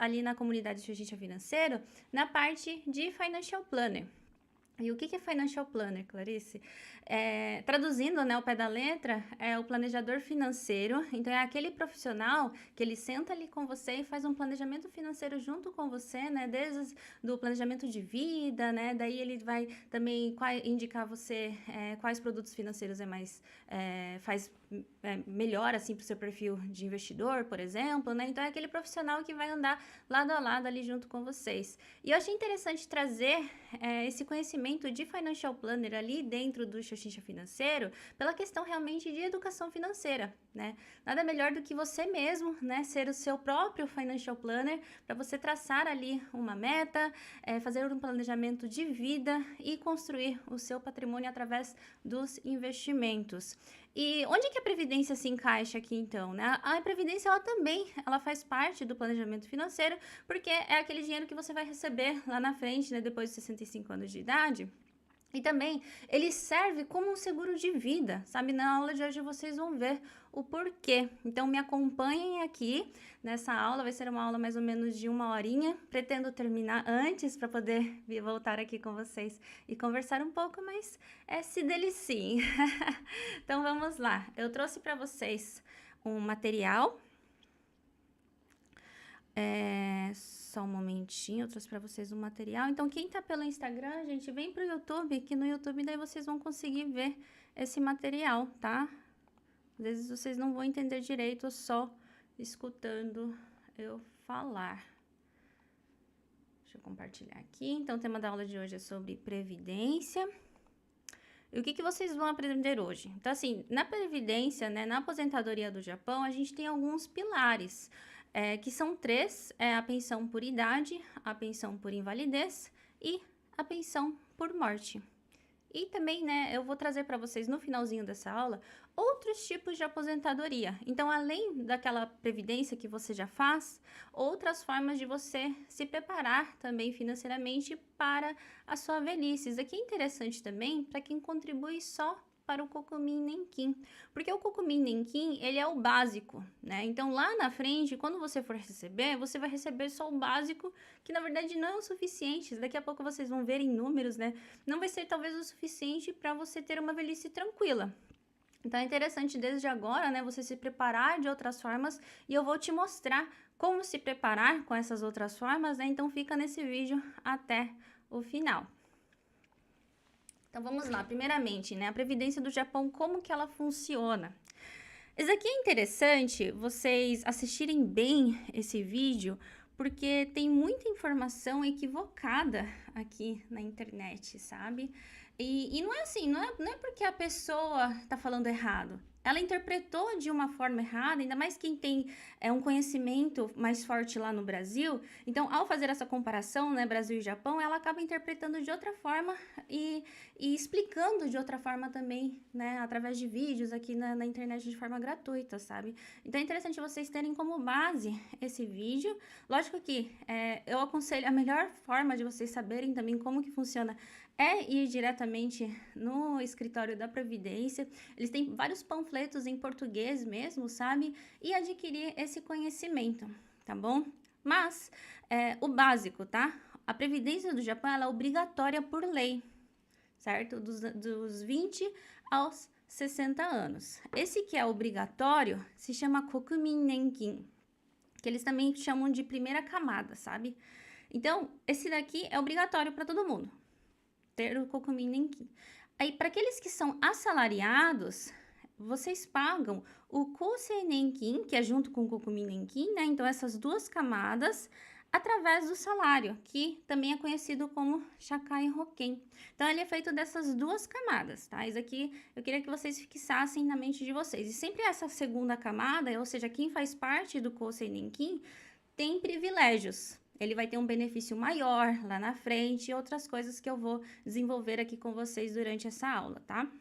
ali na comunidade Xuxa Financeiro, na parte de Financial Planner. E o que é Financial Planner, Clarice? Traduzindo, né, ao pé da letra, é o planejador financeiro. Então, é aquele profissional que ele senta ali com você e faz um planejamento financeiro junto com você, né, desde do planejamento de vida, né, daí ele vai também indicar você quais produtos financeiros melhor, assim, para o seu perfil de investidor, por exemplo, né? Então, é aquele profissional que vai andar lado a lado ali junto com vocês. E eu achei interessante trazer esse conhecimento de Financial Planner ali dentro do Xuxa Financeiro pela questão realmente de educação financeira, né? Nada melhor do que você mesmo, né, ser o seu próprio Financial Planner para você traçar ali uma meta, fazer um planejamento de vida e construir o seu patrimônio através dos investimentos. E onde que a Previdência se encaixa aqui, então, né? A Previdência, ela faz parte do planejamento financeiro, porque é aquele dinheiro que você vai receber lá na frente, né, depois de 65 anos de idade. E também ele serve como um seguro de vida, sabe? Na aula de hoje vocês vão ver o porquê. Então me acompanhem aqui nessa aula, vai ser uma aula mais ou menos de 1 horinha. Pretendo terminar antes para poder voltar aqui com vocês e conversar um pouco, mas se deliciem. Então vamos lá, eu trouxe para vocês um material. Só um momentinho, eu trouxe para vocês um material. Então, quem tá pelo Instagram, gente, vem pro YouTube, que no YouTube daí vocês vão conseguir ver esse material, tá? Às vezes vocês não vão entender direito só escutando eu falar. Deixa eu compartilhar aqui. Então, o tema da aula de hoje é sobre previdência. E o que vocês vão aprender hoje? Então, assim, na previdência, né, na aposentadoria do Japão, a gente tem alguns pilares. Que são 3, a pensão por idade, a pensão por invalidez e a pensão por morte. E também, né, eu vou trazer para vocês no finalzinho dessa aula outros tipos de aposentadoria. Então, além daquela previdência que você já faz, outras formas de você se preparar também financeiramente para a sua velhice. Isso aqui é interessante também para quem contribui só para o Kokumin Nenkin, porque o Kokumin Nenkin, ele é o básico, né? Então, lá na frente, quando você for receber, você vai receber só o básico, que na verdade não é o suficiente. Daqui a pouco vocês vão ver em números, né? Não vai ser talvez o suficiente para você ter uma velhice tranquila. Então, é interessante desde agora, né, você se preparar de outras formas e eu vou te mostrar como se preparar com essas outras formas, né? Então, fica nesse vídeo até o final. Então, vamos lá. Primeiramente, né, a Previdência do Japão, como que ela funciona? Isso aqui é interessante vocês assistirem bem esse vídeo, porque tem muita informação equivocada aqui na internet, sabe? E não é assim, não é porque a pessoa tá falando errado. Ela interpretou de uma forma errada, ainda mais quem tem um conhecimento mais forte lá no Brasil. Então, ao fazer essa comparação, né, Brasil e Japão, ela acaba interpretando de outra forma e explicando de outra forma também, né, através de vídeos aqui na internet de forma gratuita, sabe? Então, é interessante vocês terem como base esse vídeo. Lógico que eu aconselho, a melhor forma de vocês saberem também como que funciona é ir diretamente no escritório da Previdência. Eles têm vários panfletos em português mesmo, sabe? E adquirir esse conhecimento, tá bom? Mas, o básico, tá? A Previdência do Japão, ela é obrigatória por lei, certo? Dos 20 aos 60 anos. Esse que é obrigatório se chama Kokumin Nenkin, que eles também chamam de primeira camada, sabe? Então, esse daqui é obrigatório para todo mundo ter o Kokumin Nenkin. Aí, para aqueles que são assalariados, vocês pagam o Kousei Nenkin, que é junto com o Kokumin Nenkin, né? Então, essas duas camadas, através do salário, que também é conhecido como Shakai Hoken. Então, ele é feito dessas duas camadas, tá? Isso aqui eu queria que vocês fixassem na mente de vocês. E sempre essa segunda camada, ou seja, quem faz parte do Kousei Nenkin, tem privilégios. Ele vai ter um benefício maior lá na frente e outras coisas que eu vou desenvolver aqui com vocês durante essa aula, tá?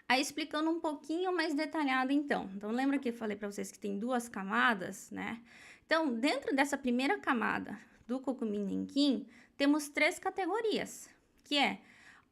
Aí, explicando um pouquinho mais detalhado, então. Então, lembra que eu falei para vocês que tem duas camadas, né? Então, dentro dessa primeira camada do Kokumin Nenkin, temos 3 categorias, que é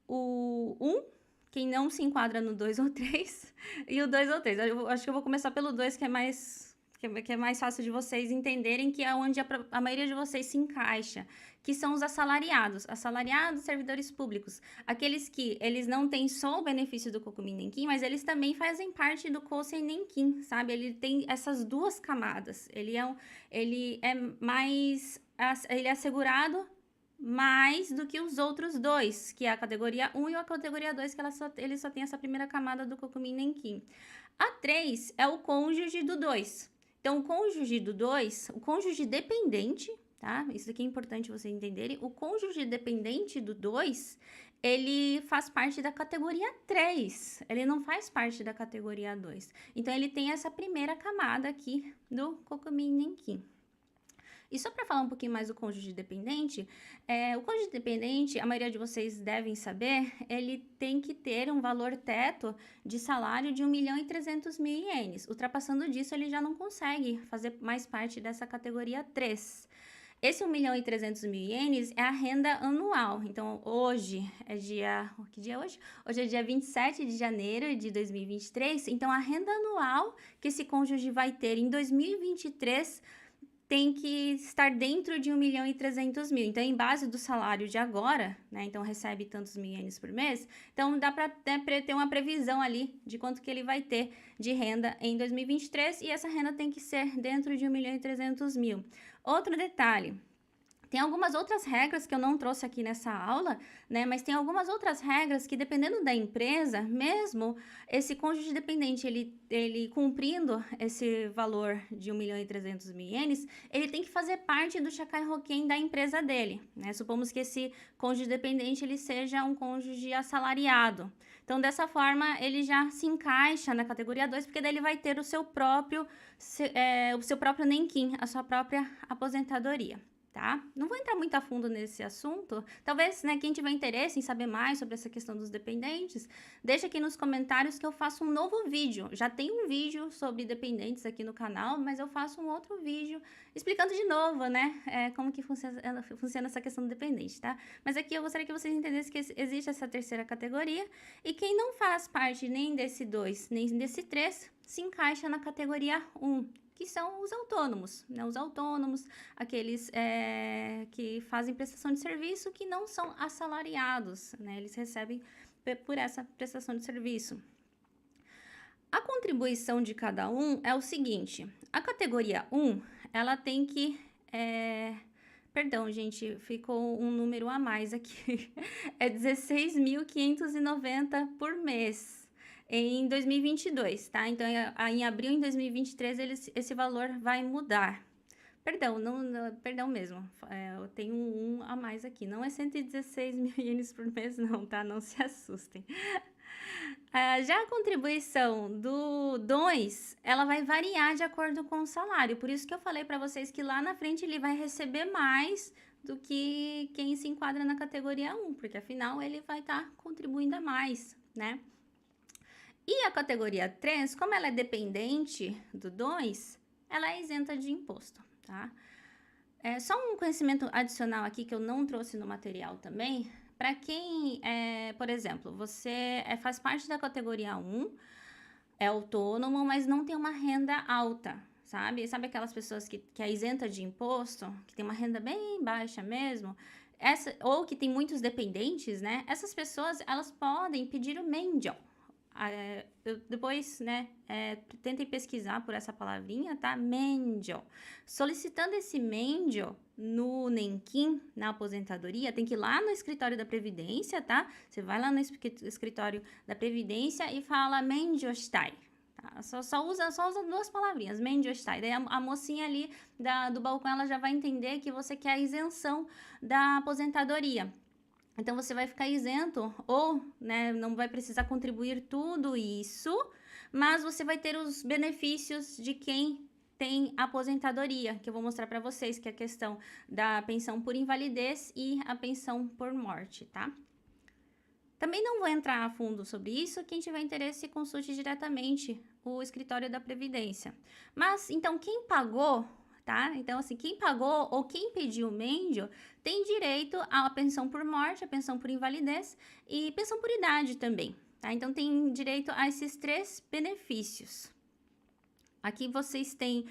o 1, quem não se enquadra no 2 ou 3, e o 2 ou 3. Eu acho que eu vou começar pelo 2, que é mais que é mais fácil de vocês entenderem, que é onde a maioria de vocês se encaixa, que são os assalariados. Assalariados, servidores públicos. Aqueles que eles não têm só o benefício do Cocumin Nenquim, mas eles também fazem parte do Cosen Nenquim, sabe? Ele tem essas duas camadas. Ele é mais... Ele é assegurado mais do que os outros dois, que é a categoria 1 e a categoria 2, que ele só tem essa primeira camada do Cocumin Nenquim. A 3 é o cônjuge do 2. Então, o cônjuge do 2, o cônjuge dependente, tá? Isso aqui é importante vocês entenderem. O cônjuge dependente do 2, ele faz parte da categoria 3. Ele não faz parte da categoria 2. Então, ele tem essa primeira camada aqui do Cocumin Nenquim. E só para falar um pouquinho mais do cônjuge dependente, o cônjuge dependente, a maioria de vocês devem saber, ele tem que ter um valor teto de salário de 1.300.000 ienes. Ultrapassando disso, ele já não consegue fazer mais parte dessa categoria 3. Esse 1.300.000 ienes é a renda anual. Então, hoje é dia... Que dia é hoje? Hoje é dia 27 de janeiro de 2023. Então, a renda anual que esse cônjuge vai ter em 2023... tem que estar dentro de 1.300.000. Então, em base do salário de agora, né? Então, recebe tantos mil ienes por mês. Então, dá para ter uma previsão ali de quanto que ele vai ter de renda em 2023. E essa renda tem que ser dentro de 1.300.000. Outro detalhe. Tem algumas outras regras que eu não trouxe aqui nessa aula, né? Mas tem algumas outras regras que, dependendo da empresa, mesmo esse cônjuge dependente, ele cumprindo esse valor de 1.300.000 ienes, ele tem que fazer parte do Shakai Hoken da empresa dele, né? Supomos que esse cônjuge dependente, ele seja um cônjuge assalariado. Então, dessa forma, ele já se encaixa na categoria 2, porque daí ele vai ter o seu próprio Nenquim, a sua própria aposentadoria. Tá? Não vou entrar muito a fundo nesse assunto. Talvez, né, quem tiver interesse em saber mais sobre essa questão dos dependentes, deixa aqui nos comentários que eu faço um novo vídeo. Já tem um vídeo sobre dependentes aqui no canal, mas eu faço um outro vídeo explicando de novo, né, como que funciona essa questão do dependente, tá? Mas aqui eu gostaria que vocês entendessem que existe essa terceira categoria e quem não faz parte nem desse 2, nem desse 3, se encaixa na categoria 1. Que são os autônomos, né? Os autônomos, aqueles que fazem prestação de serviço que não são assalariados, né? Eles recebem por essa prestação de serviço. A contribuição de cada um é o seguinte, a categoria 1, ela tem que... Perdão, gente, ficou um número a mais aqui, é 16.590 por mês. Em 2022, tá? Então, em abril de 2023, esse valor vai mudar. Perdão, perdão mesmo. Eu tenho um a mais aqui. Não é 116.000 ienes por mês, não, tá? Não se assustem. Já a contribuição do 2, ela vai variar de acordo com o salário. Por isso que eu falei para vocês que lá na frente ele vai receber mais do que quem se enquadra na categoria 1, porque afinal ele vai estar contribuindo a mais, né? E a categoria 3, como ela é dependente do 2, ela é isenta de imposto, tá? Só um conhecimento adicional aqui que eu não trouxe no material também. Para quem, por exemplo, você faz parte da categoria 1, é autônomo, mas não tem uma renda alta, sabe? Sabe aquelas pessoas que é isenta de imposto, que tem uma renda bem baixa mesmo? Ou que tem muitos dependentes, né? Essas pessoas, elas podem pedir o Mendion. Depois, né, tentem pesquisar por essa palavrinha, tá? Mendion. Solicitando esse Mendion no Nenquim, na aposentadoria, tem que ir lá no escritório da Previdência, tá? Você vai lá no escritório da Previdência e fala Mendiostai. Tá? Só usa duas palavrinhas, Mendiostai. Daí a mocinha ali do balcão, ela já vai entender que você quer a isenção da aposentadoria. Então, você vai ficar isento ou, né, não vai precisar contribuir tudo isso, mas você vai ter os benefícios de quem tem aposentadoria, que eu vou mostrar para vocês, que é a questão da pensão por invalidez e a pensão por morte, tá? Também não vou entrar a fundo sobre isso, quem tiver interesse consulte diretamente o escritório da Previdência. Mas, então, quem pagou... Tá? Então, assim, quem pagou ou quem pediu o Mendio tem direito à pensão por morte, à pensão por invalidez e pensão por idade também, tá? Então, tem direito a esses 3 benefícios. Aqui vocês têm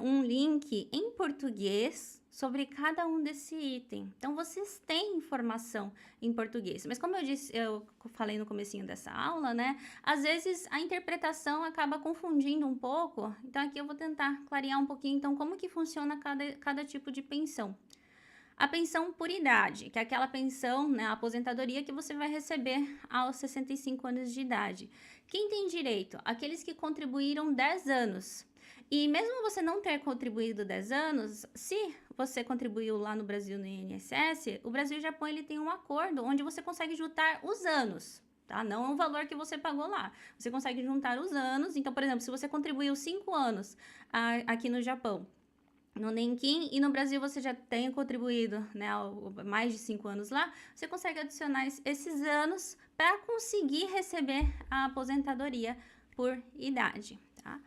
um link em português sobre cada um desse item. Então, vocês têm informação em português. Mas como eu disse, eu falei no comecinho dessa aula, né? Às vezes a interpretação acaba confundindo um pouco. Então, aqui eu vou tentar clarear um pouquinho, então, como que funciona cada tipo de pensão. A pensão por idade, que é aquela pensão, né, a aposentadoria que você vai receber aos 65 anos de idade. Quem tem direito? Aqueles que contribuíram 10 anos. E mesmo você não ter contribuído 10 anos, se você contribuiu lá no Brasil no INSS, o Brasil e o Japão ele tem um acordo onde você consegue juntar os anos, tá? Não o valor que você pagou lá. Você consegue juntar os anos. Então, por exemplo, se você contribuiu 5 anos aqui no Japão, no Nenquim, e no Brasil você já tem contribuído, né, mais de 5 anos lá, você consegue adicionar esses anos para conseguir receber a aposentadoria por idade, tá?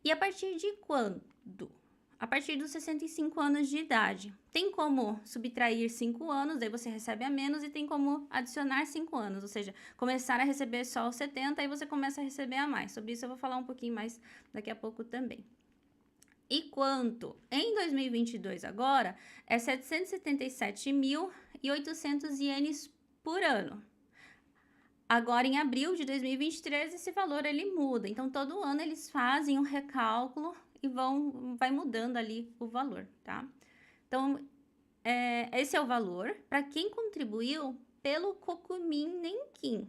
E a partir de quando? A partir dos 65 anos de idade. Tem como subtrair 5 anos, daí você recebe a menos, e tem como adicionar 5 anos, ou seja, começar a receber só os 70, aí você começa a receber a mais. Sobre isso eu vou falar um pouquinho mais daqui a pouco também. E quanto? Em 2022 agora, é 777.800 ienes por ano. Agora, em abril de 2023, esse valor ele muda. Então, todo ano eles fazem um recálculo e vai mudando ali o valor, tá? Então, esse é o valor para quem contribuiu pelo Kokumin Nenkin,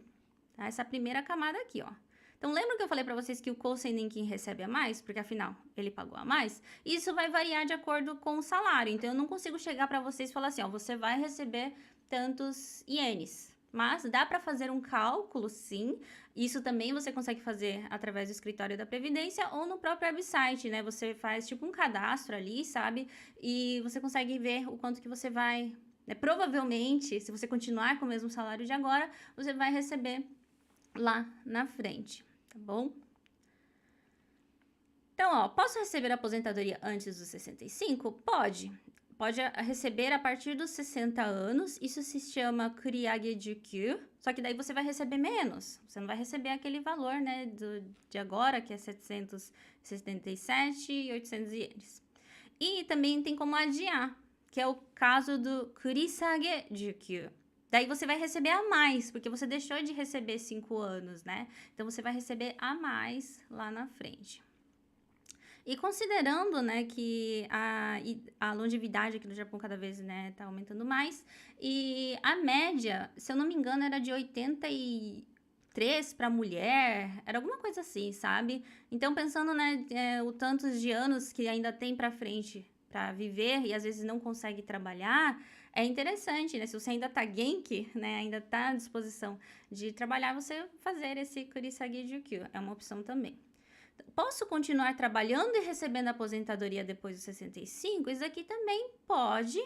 tá? Essa primeira camada aqui, ó. Então, lembra que eu falei para vocês que o Kousei Nenkin recebe a mais? Porque, afinal, ele pagou a mais? Isso vai variar de acordo com o salário. Então, eu não consigo chegar para vocês e falar assim, ó, você vai receber tantos ienes. Mas dá para fazer um cálculo, sim. Isso também você consegue fazer através do escritório da Previdência ou no próprio website, né? Você faz tipo um cadastro ali, sabe? E você consegue ver o quanto que você vai... né? Provavelmente, se você continuar com o mesmo salário de agora, você vai receber lá na frente. Tá bom? Então, ó, posso receber a aposentadoria antes dos 65? Pode. Pode receber a partir dos 60 anos. Isso se chama Kuriage-jukyu. Só que daí você vai receber menos. Você não vai receber aquele valor, né, de agora, que é 777.800 ienes. E também tem como adiar, que é o caso do Kurisage-jukyu. Daí você vai receber a mais, porque você deixou de receber 5 anos, né? Então, você vai receber a mais lá na frente. E considerando, né, que a longevidade aqui no Japão cada vez, né, tá aumentando mais, e a média, se eu não me engano, era de 83 para mulher, era alguma coisa assim, sabe? Então, pensando, né, o tantos de anos que ainda tem para frente para viver e às vezes não consegue trabalhar, é interessante, né? Se você ainda tá genki, né? Ainda tá à disposição de trabalhar, você fazer esse Kurisage Jukyu. É uma opção também. Posso continuar trabalhando e recebendo aposentadoria depois dos 65? Isso aqui também pode,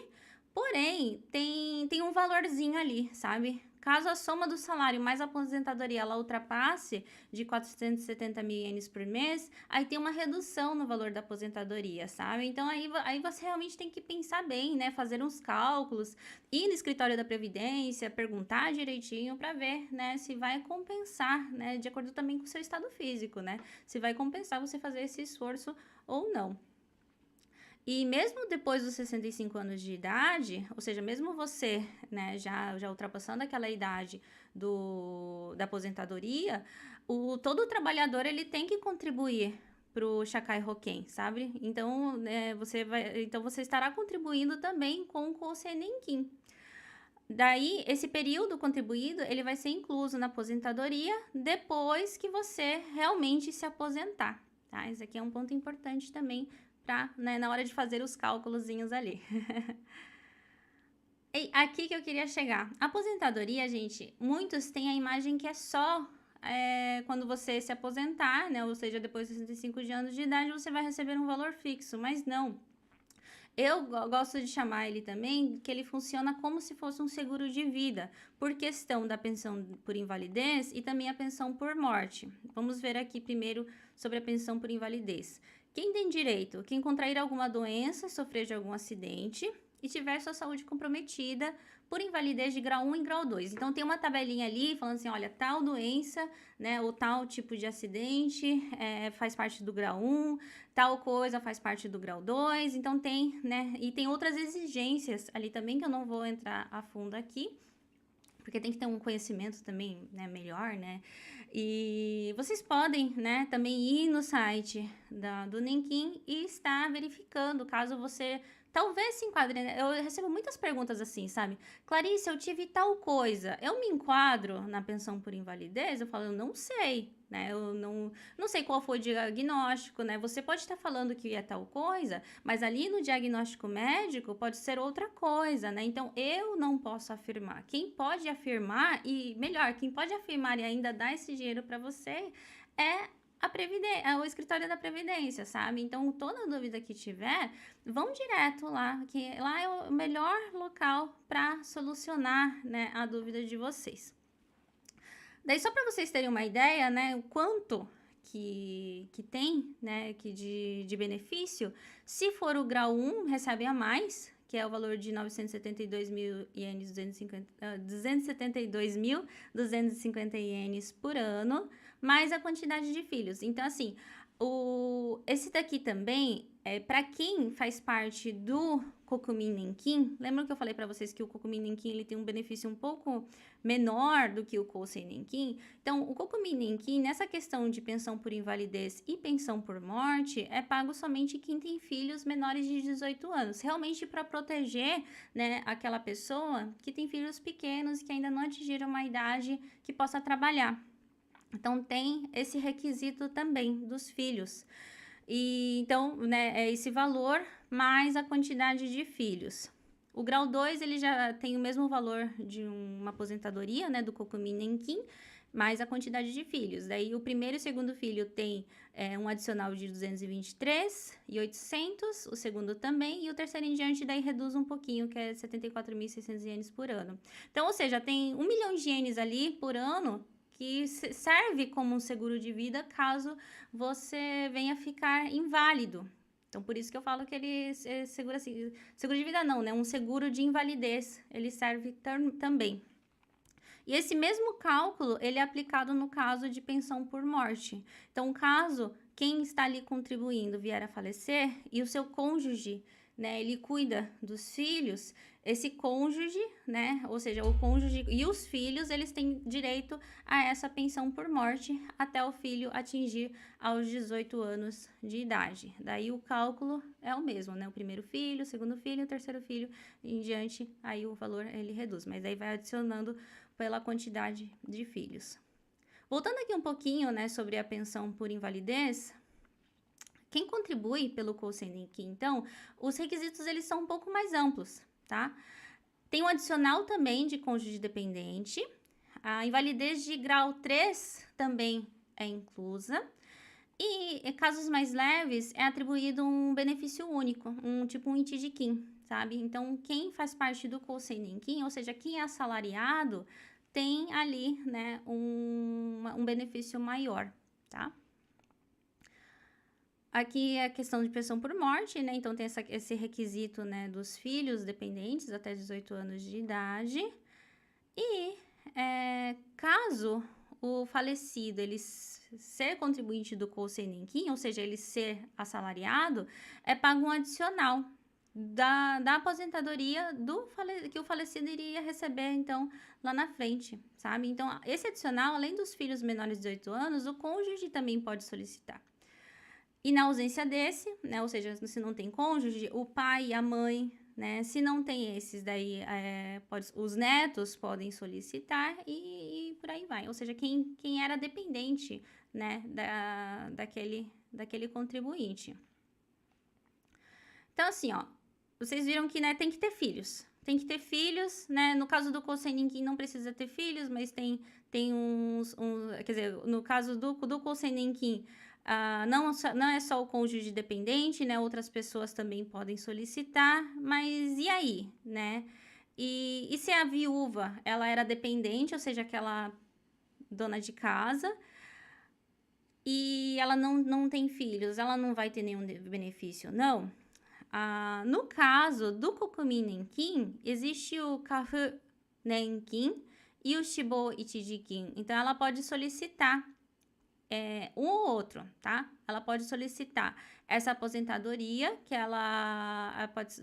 porém, tem um valorzinho ali, sabe? Caso a soma do salário mais a aposentadoria ela ultrapasse de 470.000 ienes por mês, aí tem uma redução no valor da aposentadoria, sabe? Então, aí você realmente tem que pensar bem, né? Fazer uns cálculos, ir no escritório da Previdência, perguntar direitinho para ver, né? Se vai compensar, né? De acordo também com o seu estado físico, né? Se vai compensar você fazer esse esforço ou não. E mesmo depois dos 65 anos de idade, ou seja, mesmo você, né, já ultrapassando aquela idade da aposentadoria, todo trabalhador ele tem que contribuir para o Shakai Hoken, sabe? Então, você estará contribuindo também com o Kousei Nenkin. Daí, esse período contribuído, ele vai ser incluso na aposentadoria depois que você realmente se aposentar, tá? Esse aqui é um ponto importante também pra, né, na hora de fazer os cálculozinhos ali. E aqui que eu queria chegar. Aposentadoria, gente, muitos têm a imagem que é só quando você se aposentar, né? Ou seja, depois de 65 anos de idade, você vai receber um valor fixo, mas não. Eu gosto de chamar ele também, que ele funciona como se fosse um seguro de vida, por questão da pensão por invalidez e também a pensão por morte. Vamos ver aqui primeiro sobre a pensão por invalidez. Quem tem direito? Quem contrair alguma doença, sofrer de algum acidente, e tiver sua saúde comprometida por invalidez de grau 1 e grau 2. Então, tem uma tabelinha ali falando assim, olha, tal doença, né, ou tal tipo de acidente faz parte do grau 1, tal coisa faz parte do grau 2. Então, tem, né, e tem outras exigências ali também que eu não vou entrar a fundo aqui, porque tem que ter um conhecimento também, né, melhor, né? E vocês podem, né, também ir no site do Nenquim e estar verificando, caso você talvez se enquadre, né? Eu recebo muitas perguntas assim, sabe? Clarice, eu tive tal coisa, eu me enquadro na pensão por invalidez? Eu falo, eu não sei, né? Eu não sei qual foi o diagnóstico, né? Você pode estar falando que é tal coisa, mas ali no diagnóstico médico pode ser outra coisa, né? Então, eu não posso afirmar. Quem pode afirmar, e melhor, quem pode afirmar e ainda dar esse dinheiro para você é o escritório da Previdência, sabe? Então, toda dúvida que tiver, vão direto lá, que lá é o melhor local para solucionar, né, a dúvida de vocês. Daí, só para vocês terem uma ideia, né, o quanto que tem, né, que de benefício, se for o grau 1, recebe a mais, que é o valor de 972 mil ienes, 272.250 ienes por ano, mais a quantidade de filhos. Então, assim, esse daqui também, para quem faz parte do Kokumin Nenkin, lembram que eu falei para vocês que o Kokumin Nenkin ele tem um benefício um pouco menor do que o Kousei Nenkin? Então, o Kokumin Nenkin, nessa questão de pensão por invalidez e pensão por morte, é pago somente quem tem filhos menores de 18 anos, realmente para proteger, né, aquela pessoa que tem filhos pequenos que ainda não atingiram uma idade que possa trabalhar. Então, tem esse requisito também dos filhos. E então, né, é esse valor mais a quantidade de filhos. O grau 2, ele já tem o mesmo valor de uma aposentadoria, né, do Kokumin Nenkin, mais a quantidade de filhos. Daí, o primeiro e o segundo filho tem um adicional de 223.800, o segundo também, e o terceiro em diante, daí reduz um pouquinho, que é 74.600 ienes por ano. Então, ou seja, tem 1 milhão de ienes ali por ano, que serve como um seguro de vida caso você venha ficar inválido. Então, por isso que eu falo que ele seguro de vida não, né? Um seguro de invalidez, ele serve também. E esse mesmo cálculo, ele é aplicado no caso de pensão por morte. Então, caso quem está ali contribuindo vier a falecer e o seu cônjuge, né, ele cuida dos filhos, esse cônjuge, né, ou seja, o cônjuge e os filhos, eles têm direito a essa pensão por morte até o filho atingir aos 18 anos de idade. Daí o cálculo é o mesmo, né, o primeiro filho, o segundo filho, o terceiro filho em diante, aí o valor ele reduz, mas aí vai adicionando pela quantidade de filhos. Voltando aqui um pouquinho, né, sobre a pensão por invalidez, quem contribui pelo Kousei Nenkin, então, os requisitos eles são um pouco mais amplos, tá? Tem um adicional também de cônjuge dependente, a invalidez de grau 3 também é inclusa, e em casos mais leves é atribuído um benefício único, tipo um Ichijikin, sabe? Então, quem faz parte do Kousei Nenkin, ou seja, quem é assalariado, tem ali, né, um benefício maior, tá? Aqui é a questão de pensão por morte, né? Então, tem esse requisito, né, dos filhos dependentes até 18 anos de idade. E caso o falecido ele ser contribuinte do Kousei Nenkin, ou seja, ele ser assalariado, é pago um adicional da aposentadoria que o falecido iria receber, então, lá na frente, sabe? Então, esse adicional, além dos filhos menores de 18 anos, o cônjuge também pode solicitar. E na ausência desse, né, ou seja, se não tem cônjuge, o pai e a mãe, né, se não tem esses, daí os netos podem solicitar e por aí vai. Ou seja, quem era dependente, né, daquele contribuinte. Então, assim, ó, vocês viram que, né, tem que ter filhos. Tem que ter filhos, né? No caso do Kousei Nenkin não precisa ter filhos, mas tem quer dizer, no caso do Kousei Nenkin, não é só o cônjuge dependente, né? Outras pessoas também podem solicitar, mas e aí, né? E se a viúva, ela era dependente, ou seja, aquela dona de casa, e ela não tem filhos, ela não vai ter nenhum benefício, não? No caso do Kokumi Nenkin, existe o Kafu Nenkin e o Shibo Ichijikin. Então, ela pode solicitar um ou outro, tá? Ela pode solicitar essa aposentadoria, que ela pode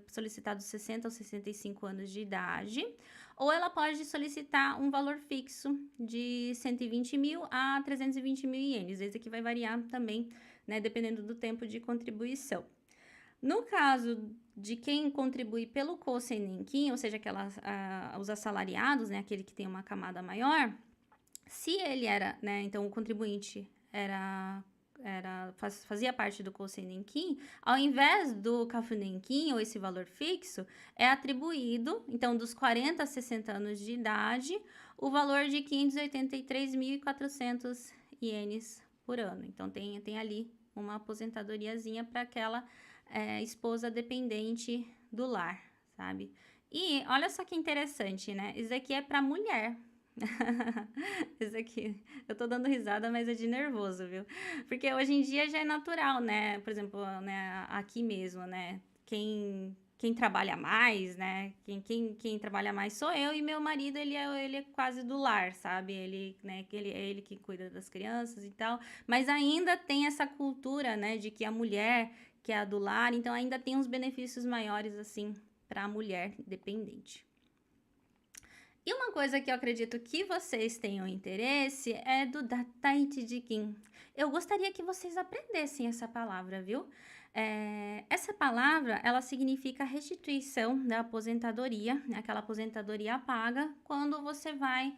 solicitar dos 60 aos 65 anos de idade, ou ela pode solicitar um valor fixo de 120 mil a 320 mil ienes. Esse aqui vai variar também, né, dependendo do tempo de contribuição. No caso de quem contribui pelo Kosen Nenkin, ou seja, os assalariados, né, aquele que tem uma camada maior, se ele era, né, então o contribuinte fazia parte do Kosen Nenkin, ao invés do Kafu Nenkin, ou esse valor fixo, é atribuído, então, dos 40 a 60 anos de idade, o valor de 583.400 ienes por ano. Então, tem ali uma aposentadoriazinha para aquela esposa dependente do lar, sabe? E olha só que interessante, né? Isso aqui é para mulher. Isso aqui, eu tô dando risada, mas é de nervoso, viu? Porque hoje em dia já é natural, né? Por exemplo, né, aqui mesmo, né? Quem trabalha mais, né? Quem trabalha mais sou eu e meu marido, ele é quase do lar, sabe? Ele, né, é ele que cuida das crianças e tal. Mas ainda tem essa cultura, né, de que a mulher que é a do lar, então ainda tem uns benefícios maiores, assim, para a mulher dependente. E uma coisa que eu acredito que vocês tenham interesse é do Dataichijikin. Eu gostaria que vocês aprendessem essa palavra, viu? Essa palavra, ela significa restituição da aposentadoria, né? Aquela aposentadoria paga quando você vai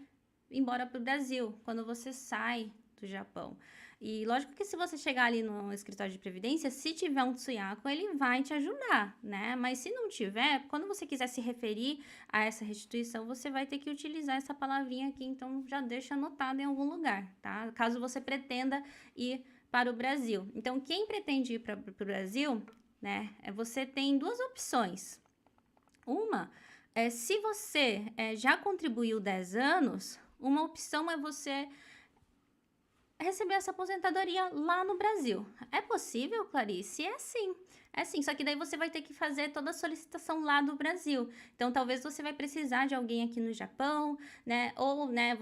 embora para o Brasil, quando você sai do Japão. E lógico que se você chegar ali no escritório de previdência, se tiver um tsuyako, ele vai te ajudar, né? Mas se não tiver, quando você quiser se referir a essa restituição, você vai ter que utilizar essa palavrinha aqui, então já deixa anotado em algum lugar, tá? Caso você pretenda ir para o Brasil. Então, quem pretende ir para o Brasil, né? Você tem duas opções. Uma é se você já contribuiu 10 anos, uma opção é você receber essa aposentadoria lá no Brasil. É possível, Clarice? É sim. É sim, só que daí você vai ter que fazer toda a solicitação lá do Brasil. Então, talvez você vai precisar de alguém aqui no Japão, né? Ou, né,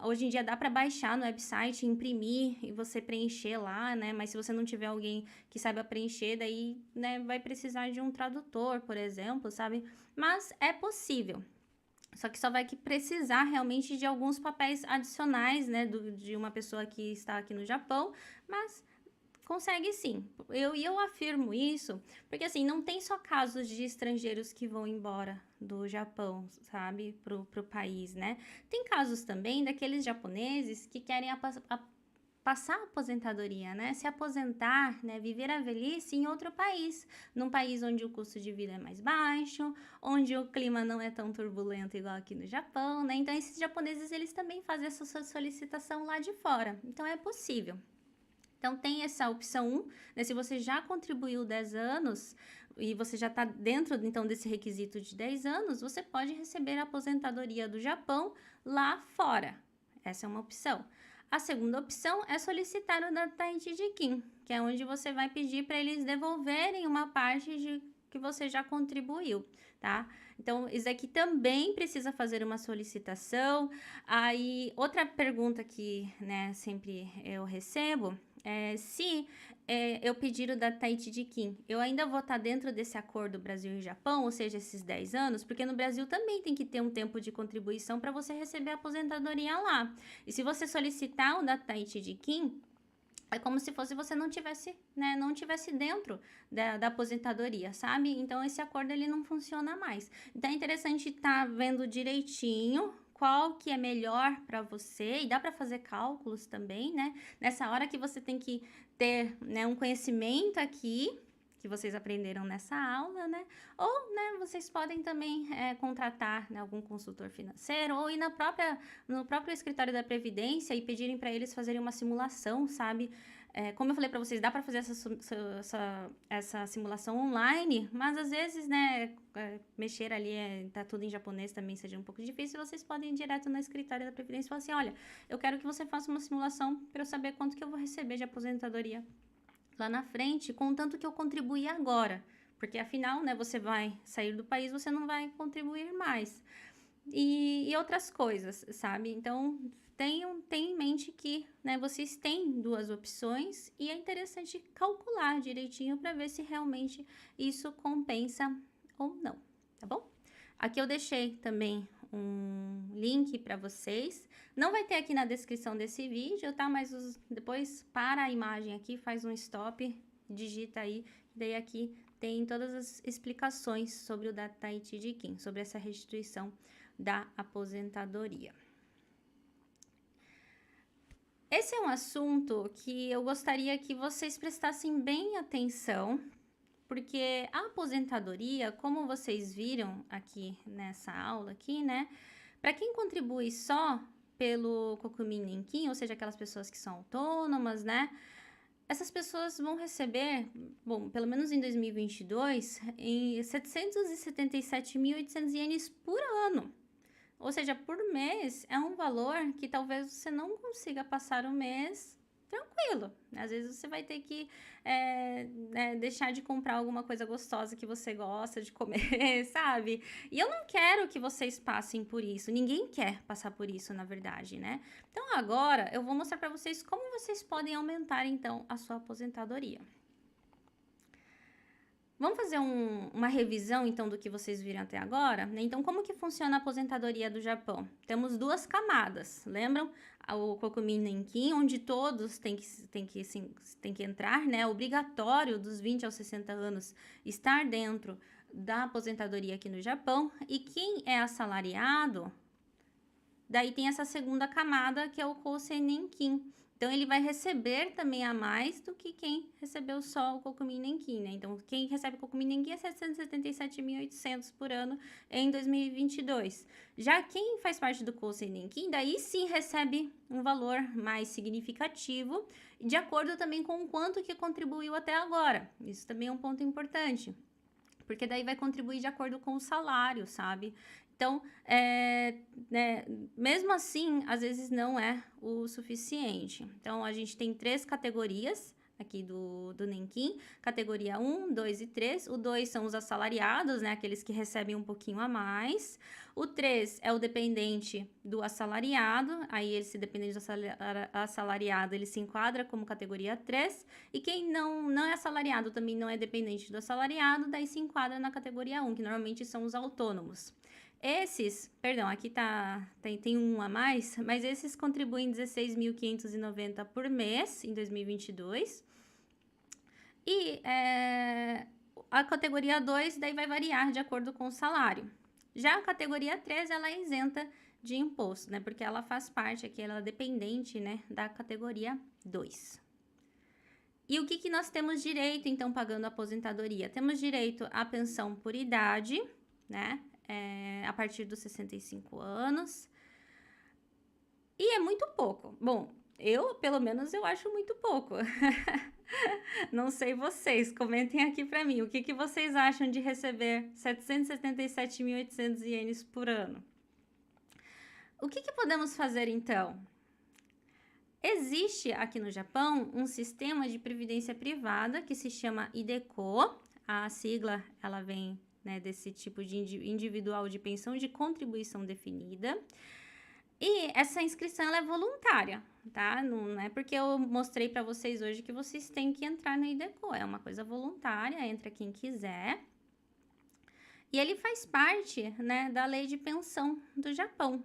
hoje em dia dá para baixar no website, imprimir e você preencher lá, né? Mas se você não tiver alguém que saiba preencher, daí, né, vai precisar de um tradutor, por exemplo, sabe? Mas é possível. Só que só vai precisar realmente de alguns papéis adicionais, né, de uma pessoa que está aqui no Japão, mas consegue sim. Eu afirmo isso, porque assim, não tem só casos de estrangeiros que vão embora do Japão, sabe, pro país, né? Tem casos também daqueles japoneses que querem passar a aposentadoria, né? Se aposentar, né? Viver a velhice em outro país, num país onde o custo de vida é mais baixo, onde o clima não é tão turbulento igual aqui no Japão, né? Então, esses japoneses, eles também fazem essa solicitação lá de fora. Então, é possível. Então, tem essa opção 1, né? Se você já contribuiu 10 anos e você já está dentro, então, desse requisito de 10 anos, você pode receber a aposentadoria do Japão lá fora. Essa é uma opção. A segunda opção é solicitar o Dataichijikin, que é onde você vai pedir para eles devolverem uma parte que você já contribuiu, tá? Então, isso aqui também precisa fazer uma solicitação. Aí, outra pergunta que, né, sempre eu recebo é se eu pedir o Dataichijikin, eu ainda vou estar dentro desse acordo Brasil e Japão, ou seja, esses 10 anos, porque no Brasil também tem que ter um tempo de contribuição para você receber a aposentadoria lá. E se você solicitar o Dataichijikin, é como se fosse você não tivesse, né, não tivesse dentro da aposentadoria, sabe? Então, esse acordo, ele não funciona mais. Então, é interessante estar vendo direitinho qual que é melhor para você, e dá para fazer cálculos também, né? Nessa hora que você tem que ter, né, um conhecimento aqui, que vocês aprenderam nessa aula, né? Ou, né, vocês podem também contratar, né, algum consultor financeiro ou ir no próprio escritório da Previdência e pedirem para eles fazerem uma simulação, sabe? Como eu falei para vocês, dá para fazer essa simulação online, mas às vezes, né, mexer ali, tá tudo em japonês também seja um pouco difícil, vocês podem ir direto no escritório da Previdência e falar assim, olha, eu quero que você faça uma simulação para eu saber quanto que eu vou receber de aposentadoria lá na frente, contanto que eu contribuir agora. Porque, afinal, né, você vai sair do país, você não vai contribuir mais. E outras coisas, sabe? Então, tenham em mente que, né, vocês têm duas opções e é interessante calcular direitinho para ver se realmente isso compensa ou não, tá bom? Aqui eu deixei também um link para vocês. Não vai ter aqui na descrição desse vídeo, tá? Mas depois para a imagem aqui, faz um stop, digita aí, daí aqui tem todas as explicações sobre o Dataitidikin, sobre essa restituição da aposentadoria. Esse é um assunto que eu gostaria que vocês prestassem bem atenção, porque a aposentadoria, como vocês viram aqui nessa aula aqui, né? Para quem contribui só pelo Kokumin Nenkin, ou seja, aquelas pessoas que são autônomas, né? Essas pessoas vão receber, bom, pelo menos em 2022, em 777.800 ienes por ano. Ou seja, por mês é um valor que talvez você não consiga passar o mês tranquilo. Às vezes você vai ter que deixar de comprar alguma coisa gostosa que você gosta de comer, sabe? E eu não quero que vocês passem por isso. Ninguém quer passar por isso, na verdade, né? Então, agora eu vou mostrar para vocês como vocês podem aumentar, então, a sua aposentadoria. Vamos fazer uma revisão, então, do que vocês viram até agora, né? Então, como que funciona a aposentadoria do Japão? Temos duas camadas, lembram? O Kokumin Nenkin, onde todos têm que entrar, né? É obrigatório dos 20 aos 60 anos estar dentro da aposentadoria aqui no Japão. E quem é assalariado, daí tem essa segunda camada, que é o Kousei Nenkin. Então, ele vai receber também a mais do que quem recebeu só o Kokumin Nenkin, né? Então, quem recebe o Kokumin Nenkin é 777.800 por ano em 2022. Já quem faz parte do Kousei Nenkin, daí sim recebe um valor mais significativo, de acordo também com o quanto que contribuiu até agora. Isso também é um ponto importante, porque daí vai contribuir de acordo com o salário, sabe? Então, mesmo assim, às vezes não é o suficiente. Então, a gente tem 3 categorias aqui do Nenkin, categoria 1, 2 e 3. O 2 são os assalariados, né? Aqueles que recebem um pouquinho a mais. O 3 é o dependente do assalariado, aí esse dependente do assalariado, ele se enquadra como categoria 3. E quem não é assalariado, também não é dependente do assalariado, daí se enquadra na categoria 1, que normalmente são os autônomos. Esses, perdão, aqui tem um a mais, mas esses contribuem 16.590 por mês em 2022. E a categoria 2 daí vai variar de acordo com o salário. Já a categoria 3, ela é isenta de imposto, né? Porque ela faz parte aqui, ela é dependente, né, da categoria 2. E o que nós temos direito, então, pagando a aposentadoria? Temos direito à pensão por idade, né? A partir dos 65 anos. E é muito pouco. Bom, pelo menos, eu acho muito pouco. Não sei vocês, comentem aqui para mim. O que vocês acham de receber 777.800 ienes por ano? O que podemos fazer, então? Existe aqui no Japão um sistema de previdência privada que se chama IDECO. A sigla, ela vem, né, desse tipo de individual de pensão de contribuição definida. E essa inscrição, ela é voluntária, tá? Não é porque eu mostrei para vocês hoje que vocês têm que entrar na IDECO. É uma coisa voluntária, entra quem quiser. E ele faz parte, né, da lei de pensão do Japão.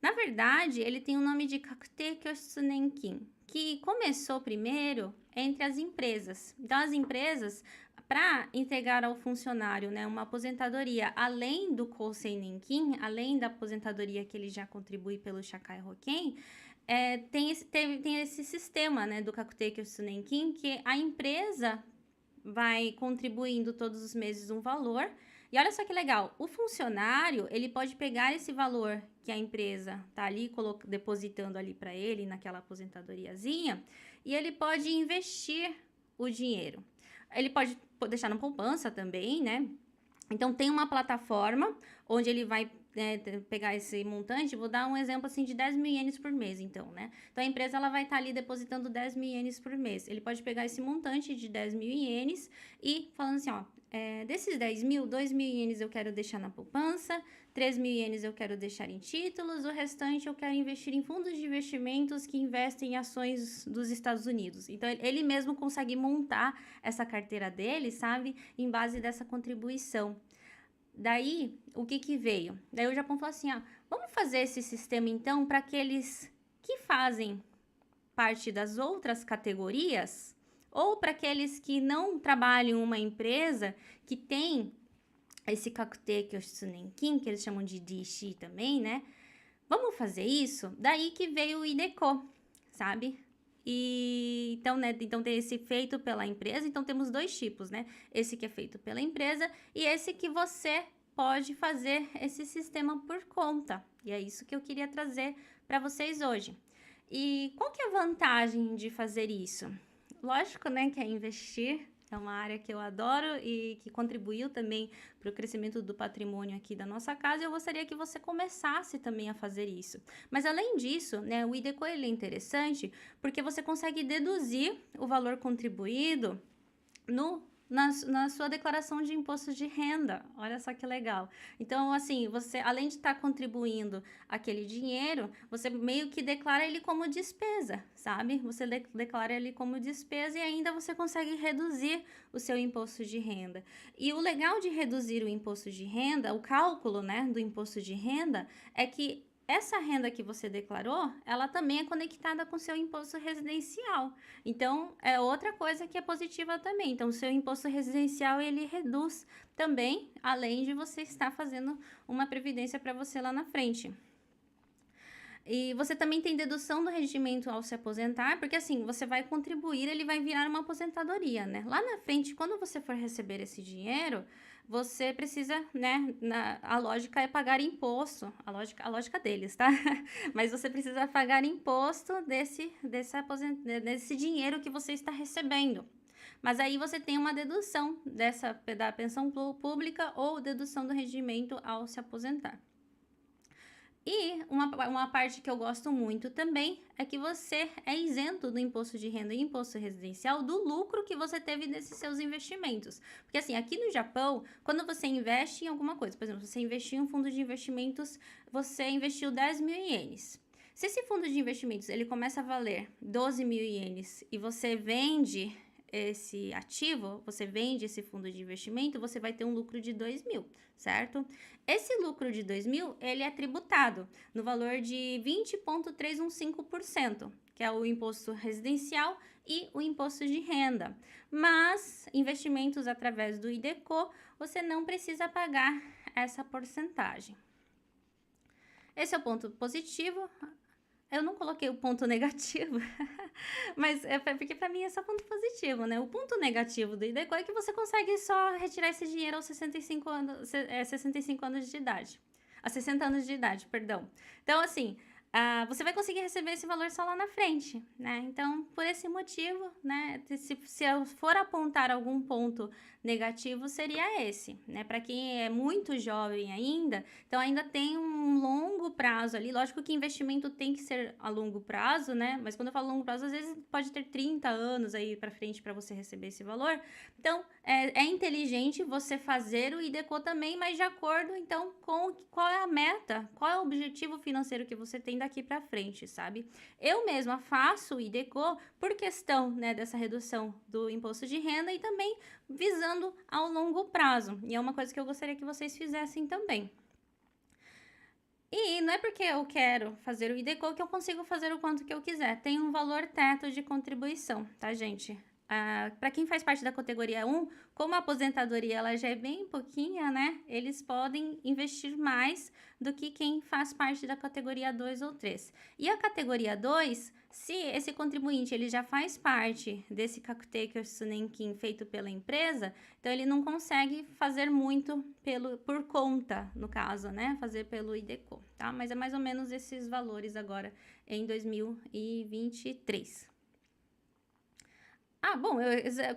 Na verdade, ele tem o nome de Kakute Kyosutsu Nenkin, que começou primeiro entre as empresas. Então, as empresas, para entregar ao funcionário, né, uma aposentadoria além do Kousei Nenkin, além da aposentadoria que ele já contribui pelo Shakai Hoken, tem esse sistema, né, do Kakute Kyosutsu Nenkin, que a empresa vai contribuindo todos os meses um valor. E olha só que legal, o funcionário, ele pode pegar esse valor que a empresa tá ali depositando ali para ele, naquela aposentadoriazinha, e ele pode investir o dinheiro. Ele pode deixar na poupança também, né? Então, tem uma plataforma onde ele vai pegar esse montante, vou dar um exemplo assim de 10 mil ienes por mês, então, né? Então, a empresa ela vai estar ali depositando 10 mil ienes por mês. Ele pode pegar esse montante de 10 mil ienes e falando assim, ó, desses 10 mil, 2 mil ienes eu quero deixar na poupança, 3 mil ienes eu quero deixar em títulos, o restante eu quero investir em fundos de investimentos que investem em ações dos Estados Unidos. Então, ele mesmo consegue montar essa carteira dele, sabe? Em base dessa contribuição. Daí, o que veio? Daí o Japão falou assim, ó, vamos fazer esse sistema então para aqueles que fazem parte das outras categorias ou para aqueles que não trabalham em uma empresa que tem esse Kakute Kyoshu Nenkin, que eles chamam de DISHI também, né? Vamos fazer isso? Daí que veio o iDeCo, sabe? E então, né, então tem esse feito pela empresa, então temos dois tipos, né? Esse que é feito pela empresa e esse que você pode fazer esse sistema por conta. E é isso que eu queria trazer para vocês hoje. E qual que é a vantagem de fazer isso? Lógico, né, que é investir. É uma área que eu adoro e que contribuiu também para o crescimento do patrimônio aqui da nossa casa. Eu gostaria que você começasse também a fazer isso. Mas além disso, né, o iDeCo ele é interessante porque você consegue deduzir o valor contribuído na sua declaração de imposto de renda. Olha só que legal. Então, assim, você, além de estar contribuindo aquele dinheiro, você meio que declara ele como despesa, sabe? Você declara ele como despesa e ainda você consegue reduzir o seu imposto de renda. E o legal de reduzir o imposto de renda, o cálculo, né, do imposto de renda, é que essa renda que você declarou, ela também é conectada com o seu imposto residencial. Então, é outra coisa que é positiva também. Então, o seu imposto residencial, ele reduz também, além de você estar fazendo uma previdência para você lá na frente. E você também tem dedução do rendimento ao se aposentar, porque assim, você vai contribuir, ele vai virar uma aposentadoria, né? Lá na frente, quando você for receber esse dinheiro, você precisa, né? A lógica é pagar imposto, a lógica deles, tá? Mas você precisa pagar imposto desse dinheiro que você está recebendo. Mas aí você tem uma dedução da pensão pública ou dedução do rendimento ao se aposentar. E uma parte que eu gosto muito também é que você é isento do imposto de renda e imposto residencial do lucro que você teve desses seus investimentos. Porque assim, aqui no Japão, quando você investe em alguma coisa, por exemplo, você investiu em um fundo de investimentos, você investiu 10 mil ienes. Se esse fundo de investimentos ele começa a valer 12 mil ienes e você vende esse ativo, você vende esse fundo de investimento, você vai ter um lucro de 2 mil, certo? Esse lucro de 2 mil, ele é tributado no valor de 20,315%, que é o imposto residencial e o imposto de renda. Mas, investimentos através do iDeCo, você não precisa pagar essa porcentagem. Esse é o ponto positivo. Eu não coloquei o ponto negativo, mas é porque para mim é só ponto positivo, né? O ponto negativo do iDeCo é que você consegue só retirar esse dinheiro aos 65 anos de idade. A 60 anos de idade, perdão. Então, assim, você vai conseguir receber esse valor só lá na frente, né? Então, por esse motivo, né? Se eu for apontar algum ponto negativo, seria esse, né? Para quem é muito jovem ainda, então ainda tem um longo prazo ali. Lógico que investimento tem que ser a longo prazo, né? Mas quando eu falo longo prazo, às vezes pode ter 30 anos aí para frente para você receber esse valor. Então, é inteligente você fazer o iDeCo também, mas de acordo, então, com qual é a meta, qual é o objetivo financeiro que você tem daqui para frente, sabe? Eu mesma faço o iDeCo por questão, né, dessa redução do imposto de renda e também visando ao longo prazo. E é uma coisa que eu gostaria que vocês fizessem também. E não é porque eu quero fazer o iDeCo que eu consigo fazer o quanto que eu quiser. Tem um valor teto de contribuição, tá, gente? Para quem faz parte da categoria 1, como a aposentadoria ela já é bem pouquinha, né? Eles podem investir mais do que quem faz parte da categoria 2 ou 3. E a categoria 2, se esse contribuinte ele já faz parte desse Kakute Kyoshu Nenkin feito pela empresa, então ele não consegue fazer muito por conta, no caso, né? Fazer pelo iDeCo, tá? Mas é mais ou menos esses valores agora em 2023. Ah, bom,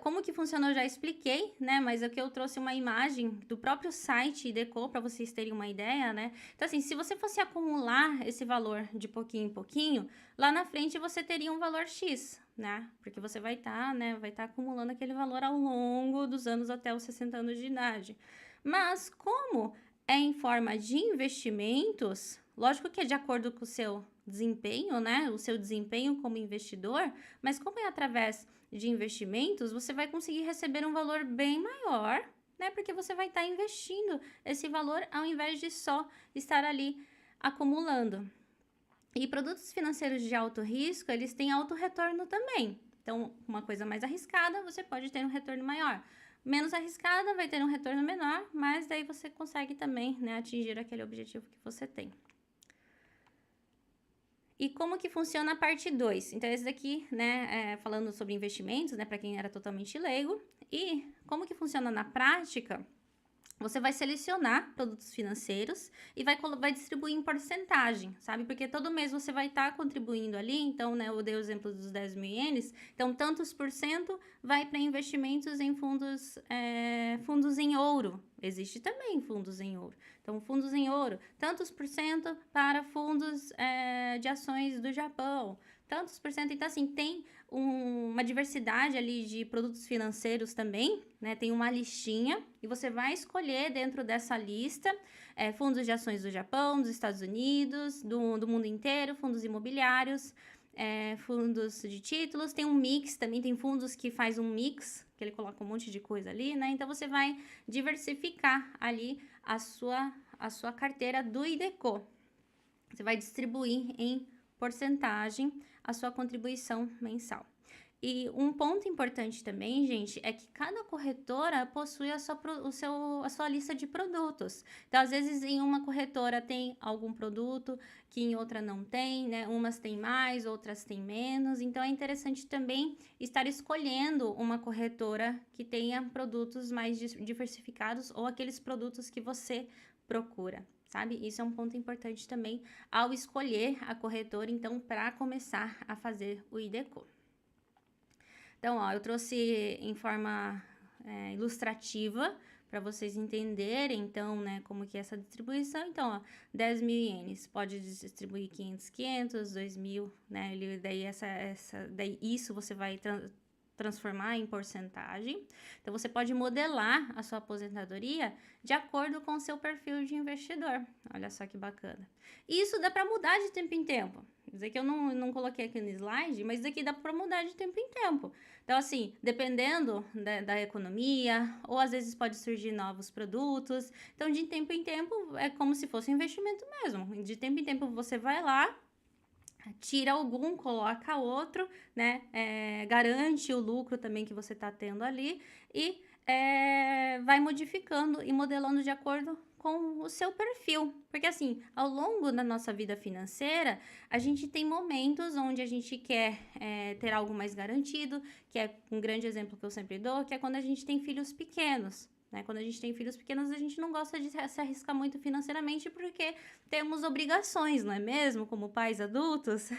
como que funciona eu já expliquei, né? Mas aqui eu trouxe uma imagem do próprio site Ideco para vocês terem uma ideia, né? Então, assim, se você fosse acumular esse valor de pouquinho em pouquinho, lá na frente você teria um valor X, né? Porque você vai estar, né? Vai estar acumulando aquele valor ao longo dos anos até os 60 anos de idade. Mas como é em forma de investimentos, lógico que é de acordo com o seu desempenho, né? O seu desempenho como investidor, mas como é através de investimentos, você vai conseguir receber um valor bem maior, né? Porque você vai estar investindo esse valor ao invés de só estar ali acumulando. E produtos financeiros de alto risco, eles têm alto retorno também. Então, uma coisa mais arriscada, você pode ter um retorno maior. Menos arriscada, vai ter um retorno menor, mas daí você consegue também, né, atingir aquele objetivo que você tem. E como que funciona a parte 2? Então, esse daqui, né, falando sobre investimentos, né, para quem era totalmente leigo. E como que funciona na prática? Você vai selecionar produtos financeiros e vai distribuir em porcentagem, sabe? Porque todo mês você vai estar contribuindo ali. Então, né, eu dei o exemplo dos 10 mil ienes. Então, tantos por cento vai para investimentos em fundos em ouro. Existe também fundos em ouro. Então, fundos em ouro, tantos por cento para fundos de ações do Japão. Tantos por cento. Então, assim, tem uma diversidade ali de produtos financeiros também, né? Tem uma listinha e você vai escolher dentro dessa lista fundos de ações do Japão, dos Estados Unidos, do mundo inteiro, fundos imobiliários, fundos de títulos. Tem um mix também, tem fundos que faz um mix, que ele coloca um monte de coisa ali, né? Então, você vai diversificar ali a sua carteira do Ideco. Você vai distribuir em porcentagem a sua contribuição mensal. E um ponto importante também, gente, é que cada corretora possui a sua lista de produtos. Então, às vezes, em uma corretora tem algum produto que em outra não tem, né? Umas têm mais, outras têm menos. Então, é interessante também estar escolhendo uma corretora que tenha produtos mais diversificados ou aqueles produtos que você procura. Sabe? Isso é um ponto importante também ao escolher a corretora, então, para começar a fazer o Ideco. Então, ó, eu trouxe em forma ilustrativa para vocês entenderem, então, né, como que é essa distribuição. Então, ó, 10 mil ienes, pode distribuir 500, 2 mil, né, daí isso você vai transformar em porcentagem. Então, você pode modelar a sua aposentadoria de acordo com o seu perfil de investidor. Olha só que bacana. E isso dá para mudar de tempo em tempo. Isso aqui eu não coloquei aqui no slide, mas isso aqui dá para mudar de tempo em tempo. Então, assim, dependendo da economia, ou às vezes pode surgir novos produtos. Então, de tempo em tempo, é como se fosse um investimento mesmo. De tempo em tempo, você vai lá, tira algum, coloca outro, né? Garante o lucro também que você está tendo ali e vai modificando e modelando de acordo com o seu perfil. Porque assim, ao longo da nossa vida financeira, a gente tem momentos onde a gente quer ter algo mais garantido, que é um grande exemplo que eu sempre dou, que é quando a gente tem filhos pequenos. Né? Quando a gente tem filhos pequenos, a gente não gosta de se arriscar muito financeiramente porque temos obrigações, não é mesmo? Como pais adultos.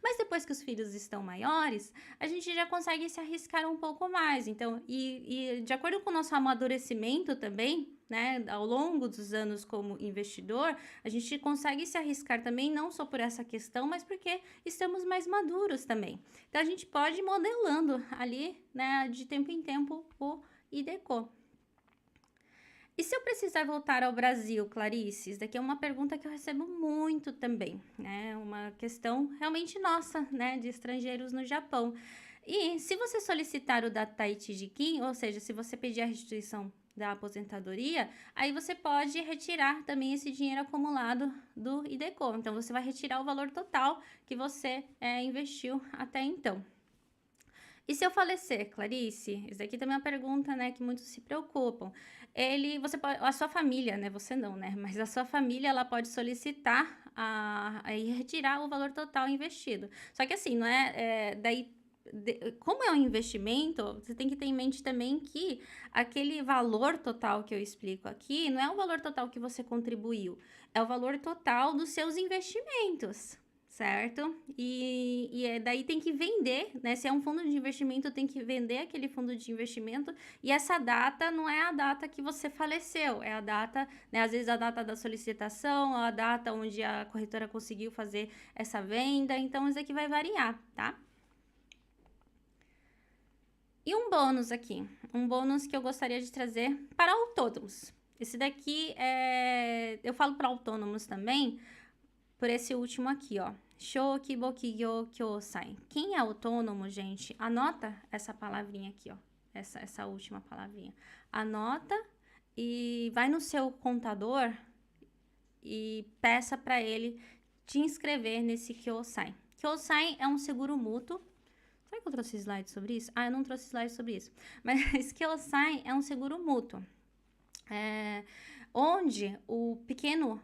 Mas depois que os filhos estão maiores, a gente já consegue se arriscar um pouco mais. Então, e de acordo com o nosso amadurecimento também, né, ao longo dos anos como investidor, a gente consegue se arriscar também, não só por essa questão, mas porque estamos mais maduros também. Então, a gente pode ir modelando ali, né, de tempo em tempo o Ideco. E se eu precisar voltar ao Brasil, Clarice? Isso daqui é uma pergunta que eu recebo muito também, né? Uma questão realmente nossa, né? De estrangeiros no Japão. E se você solicitar o Datai Chijikin, ou seja, se você pedir a restituição da aposentadoria, aí você pode retirar também esse dinheiro acumulado do Ideco. Então, você vai retirar o valor total que você investiu até então. E se eu falecer, Clarice? Isso aqui também é uma pergunta, né, que muitos se preocupam. A sua família, né, você não, né, mas a sua família, ela pode solicitar e retirar o valor total investido. Só que assim, não como é um investimento, você tem que ter em mente também que aquele valor total que eu explico aqui não é o valor total que você contribuiu, é o valor total dos seus investimentos. certo? Daí tem que vender, né? Se é um fundo de investimento, tem que vender aquele fundo de investimento. E essa data não é a data que você faleceu, é a data, né? Às vezes a data da solicitação, a data onde a corretora conseguiu fazer essa venda. Então, isso aqui vai variar, tá? E um bônus aqui, um bônus que eu gostaria de trazer para autônomos. Esse daqui eu falo para autônomos também, por esse último aqui, ó. Shokibokiyo Kyosai. Quem é autônomo, gente, anota essa palavrinha aqui, ó. Essa última palavrinha. Anota e vai no seu contador e peça para ele te inscrever nesse Kyosai. Kyosai é um seguro mútuo. Será que eu trouxe slide sobre isso? Ah, eu não trouxe slide sobre isso. Mas Kyosai é um seguro mútuo. Onde o pequeno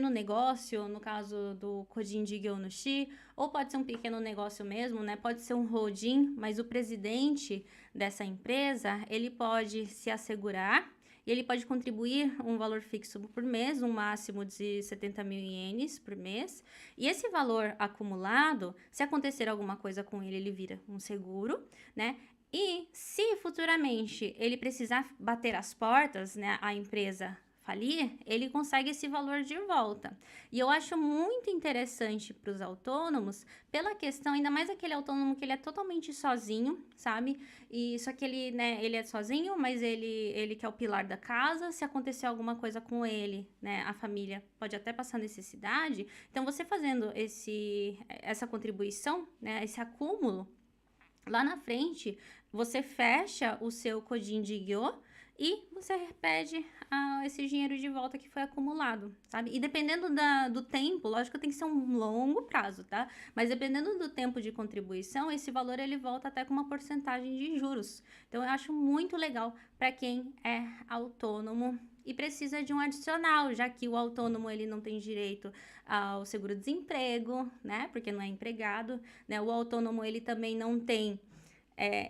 negócio, no caso do Kojin Jigyo no Shi, ou pode ser um pequeno negócio mesmo, né? Pode ser um holding, mas o presidente dessa empresa, ele pode se assegurar e ele pode contribuir um valor fixo por mês, um máximo de 70 mil ienes por mês. E esse valor acumulado, se acontecer alguma coisa com ele, ele vira um seguro, né? E se futuramente ele precisar bater as portas, né, a empresa falir, ele consegue esse valor de volta. E eu acho muito interessante para os autônomos, pela questão, ainda mais aquele autônomo que ele é totalmente sozinho, sabe? E só que ele, né, ele é sozinho, mas ele que é o pilar da casa. Se acontecer alguma coisa com ele, né, a família pode até passar necessidade. Então, você fazendo essa contribuição, né, esse acúmulo, lá na frente, você fecha o seu Kojin Jigyo e você pede esse dinheiro de volta que foi acumulado, sabe? E dependendo do tempo, lógico que tem que ser um longo prazo, tá? Mas dependendo do tempo de contribuição, esse valor ele volta até com uma porcentagem de juros. Então, eu acho muito legal para quem é autônomo e precisa de um adicional, já que o autônomo ele não tem direito ao seguro-desemprego, né? Porque não é empregado, né? O autônomo ele também não tem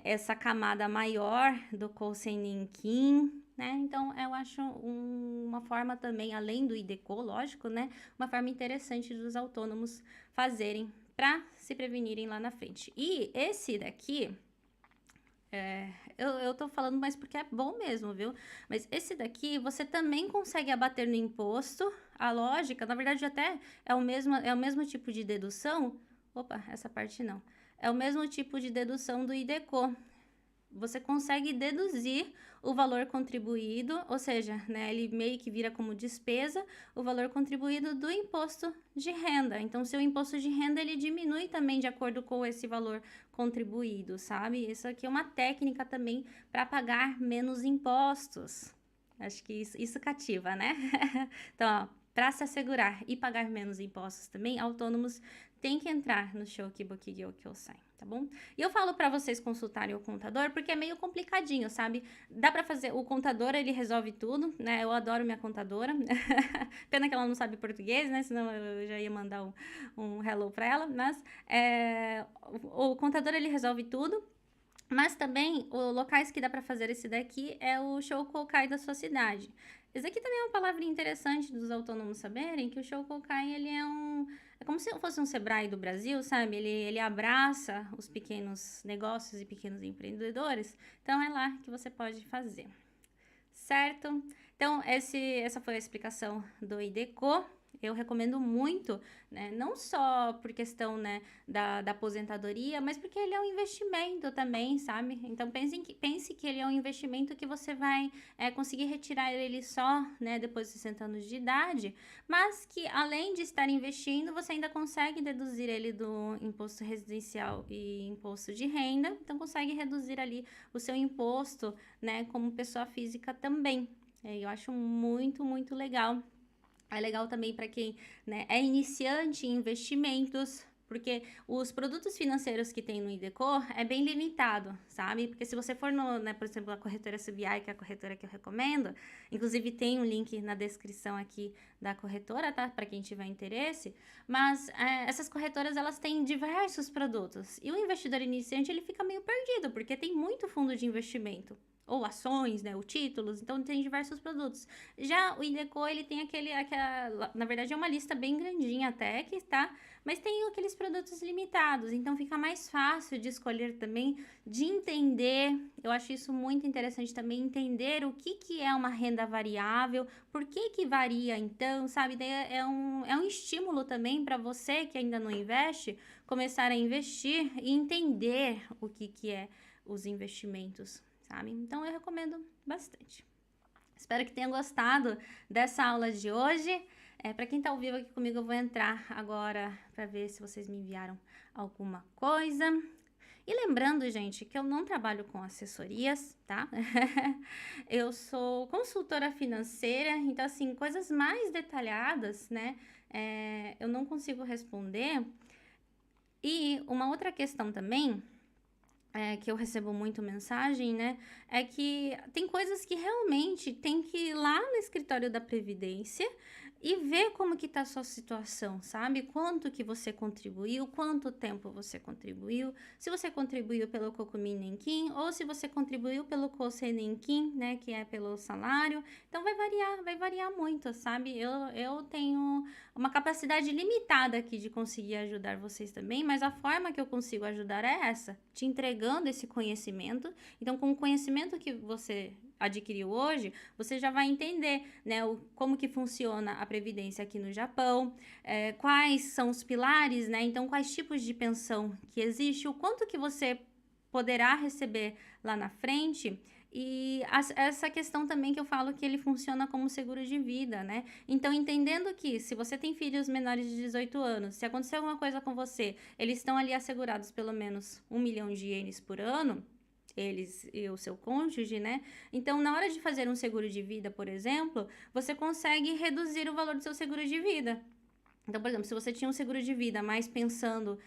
essa camada maior do Kousen Ninkin, né? Então, eu acho uma forma também, além do IDECO, lógico, né? Uma forma interessante dos autônomos fazerem para se prevenirem lá na frente. E esse daqui, eu tô falando mais porque é bom mesmo, viu? Mas esse daqui, você também consegue abater no imposto. A lógica, na verdade, até é o mesmo tipo de dedução. Opa, essa parte não. É o mesmo tipo de dedução do IDECO. Você consegue deduzir o valor contribuído, ou seja, né, ele meio que vira como despesa o valor contribuído do imposto de renda. Então, seu imposto de renda, ele diminui também de acordo com esse valor contribuído, sabe? Isso aqui é uma técnica também para pagar menos impostos. Acho que isso cativa, né? Então, para se assegurar e pagar menos impostos também, autônomos têm que entrar no Shokibokiyo Kyosai, tá bom? E eu falo para vocês consultarem o contador porque é meio complicadinho, sabe? Dá para fazer, o contador ele resolve tudo, né? Eu adoro minha contadora. Pena que ela não sabe português, né? Senão eu já ia mandar um hello para ela, mas o contador ele resolve tudo. Mas também, os locais que dá para fazer esse daqui é o Shokokai da sua cidade. Esse aqui também é uma palavrinha interessante dos autônomos saberem, que o Shokokai, ele é como se fosse um Sebrae do Brasil, sabe? Ele abraça os pequenos negócios e pequenos empreendedores. Então, é lá que você pode fazer, certo? Então, essa foi a explicação do IDECO. Eu recomendo muito, né? Não só por questão, né, da aposentadoria, mas porque ele é um investimento também, sabe? Então, pense que ele é um investimento que você vai conseguir retirar ele só, né, depois de 60 anos de idade, mas que além de estar investindo, você ainda consegue deduzir ele do imposto residencial e imposto de renda, então consegue reduzir ali o seu imposto, né, como pessoa física também. Eu acho muito, muito legal. É legal também para quem, né, é iniciante em investimentos, porque os produtos financeiros que tem no IDECO é bem limitado, sabe? Porque se você for né, por exemplo, a corretora SBI, que é a corretora que eu recomendo, inclusive tem um link na descrição aqui da corretora, tá? Para quem tiver interesse, mas essas corretoras, elas têm diversos produtos, e o investidor iniciante, ele fica meio perdido, porque tem muito fundo de investimento. ou ações, né, ou títulos, então tem diversos produtos. Já o Ideco, ele tem na verdade é uma lista bem grandinha até, que tá, mas tem aqueles produtos limitados, então fica mais fácil de escolher também, de entender, eu acho isso muito interessante também, entender o que é uma renda variável, por que varia então, sabe, daí é um estímulo também para você que ainda não investe, começar a investir e entender o que é os investimentos, sabe? Então eu recomendo bastante. Espero que tenha gostado dessa aula de hoje. Para quem está ao vivo aqui comigo, eu vou entrar agora para ver se vocês me enviaram alguma coisa. E lembrando, gente, que eu não trabalho com assessorias, tá? Eu sou consultora financeira, então, assim, coisas mais detalhadas, né? Eu não consigo responder. E uma outra questão também que eu recebo muito mensagem, né? É que tem coisas que realmente tem que ir lá no escritório da Previdência e ver como que tá a sua situação, sabe? Quanto que você contribuiu, quanto tempo você contribuiu, se você contribuiu pelo Cocumim Nenquim ou se você contribuiu pelo Cosei Nenquim, né? Que é pelo salário. Então vai variar muito, sabe? Eu tenho uma capacidade limitada aqui de conseguir ajudar vocês também, mas a forma que eu consigo ajudar é essa, te entregando esse conhecimento. Então, com o conhecimento que você adquiriu hoje, você já vai entender, né, como que funciona a previdência aqui no Japão, quais são os pilares, né, então quais tipos de pensão que existe, o quanto que você poderá receber lá na frente. E essa questão também que eu falo que ele funciona como seguro de vida, né? Então, entendendo que se você tem filhos menores de 18 anos, se acontecer alguma coisa com você, eles estão ali assegurados pelo menos 1 milhão de ienes por ano, eles e o seu cônjuge, né? Então, na hora de fazer um seguro de vida, por exemplo, você consegue reduzir o valor do seu seguro de vida. Então, por exemplo, se você tinha um seguro de vida, mas pensando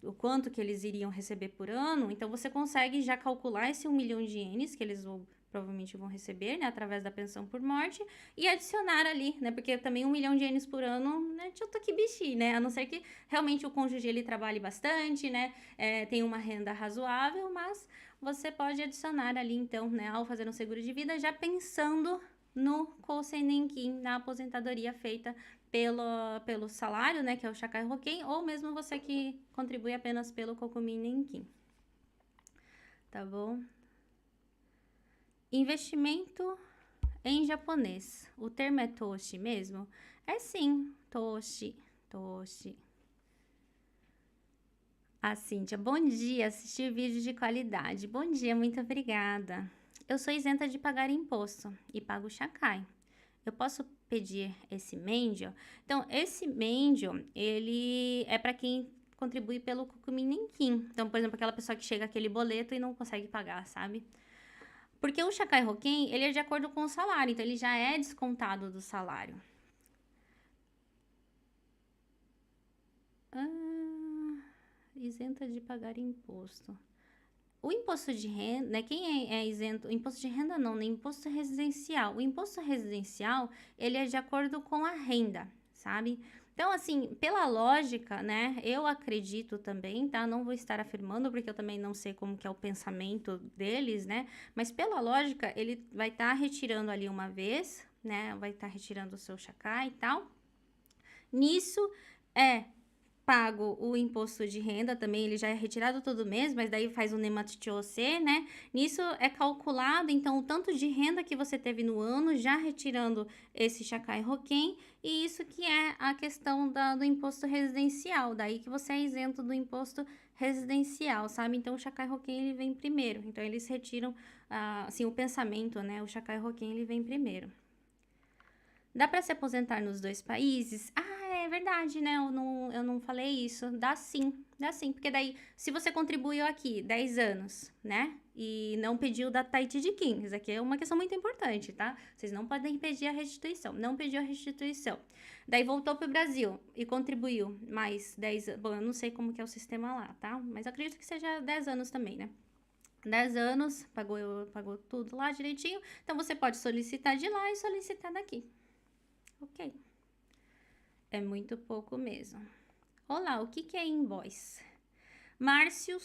o quanto que eles iriam receber por ano, então você consegue já calcular esse 1 milhão de ienes que eles provavelmente vão receber, né, através da pensão por morte, e adicionar ali, né, porque também 1 milhão de ienes por ano, né, tchuta que bichi, né, a não ser que realmente o cônjuge ele trabalhe bastante, né, tem uma renda razoável, mas você pode adicionar ali, então, né, ao fazer um seguro de vida, já pensando no Kosei Nenkin, na aposentadoria feita pelo salário, né, que é o Shakai Hoken, ou mesmo você que contribui apenas pelo Kokumin Nenkin. Tá bom? Investimento em japonês. O termo é toshi mesmo? É sim, toshi. A Cíntia, bom dia, assistir vídeo de qualidade. Bom dia, muito obrigada. Eu sou isenta de pagar imposto e pago Shakai. Eu posso pedir esse Mendio? Então, esse Mendio, ele é para quem contribui pelo Kokumin Nenkin. Então, por exemplo, aquela pessoa que chega aquele boleto e não consegue pagar, sabe? Porque o Shakai Hoken, ele é de acordo com o salário, então ele já é descontado do salário. Isenta de pagar imposto. O imposto de renda, né? Quem é isento? O imposto de renda não, né? Imposto residencial. O imposto residencial, ele é de acordo com a renda, sabe? Então, assim, pela lógica, né? Eu acredito também, tá? Não vou estar afirmando, porque eu também não sei como que é o pensamento deles, né? Mas pela lógica, ele vai estar retirando ali uma vez, né? Vai estar retirando o seu chacá e tal. Nisso, pago o imposto de renda também, ele já é retirado todo mês, mas daí faz o Nematchose, né? Nisso é calculado, então, o tanto de renda que você teve no ano, já retirando esse Shakai Hoken, e isso que é a questão do imposto residencial, daí que você é isento do imposto residencial, sabe? Então, o Shakai Hoken, ele vem primeiro, então, eles retiram, assim, o pensamento, né? O Shakai Hoken, ele vem primeiro. Dá para se aposentar nos dois países? É verdade, né? Eu não falei isso. Dá sim, porque daí, se você contribuiu aqui 10 anos, né? E não pediu da Tahiti de Kim, isso aqui é uma questão muito importante, tá? Vocês não podem pedir a restituição, não pediu a restituição. Daí voltou pro Brasil e contribuiu mais 10 anos. Bom, eu não sei como que é o sistema lá, tá? Mas acredito que seja 10 anos também, né? 10 anos, pagou tudo lá direitinho. Então, você pode solicitar de lá e solicitar daqui. Ok. É muito pouco mesmo. Olá, o que é invoice? Márcio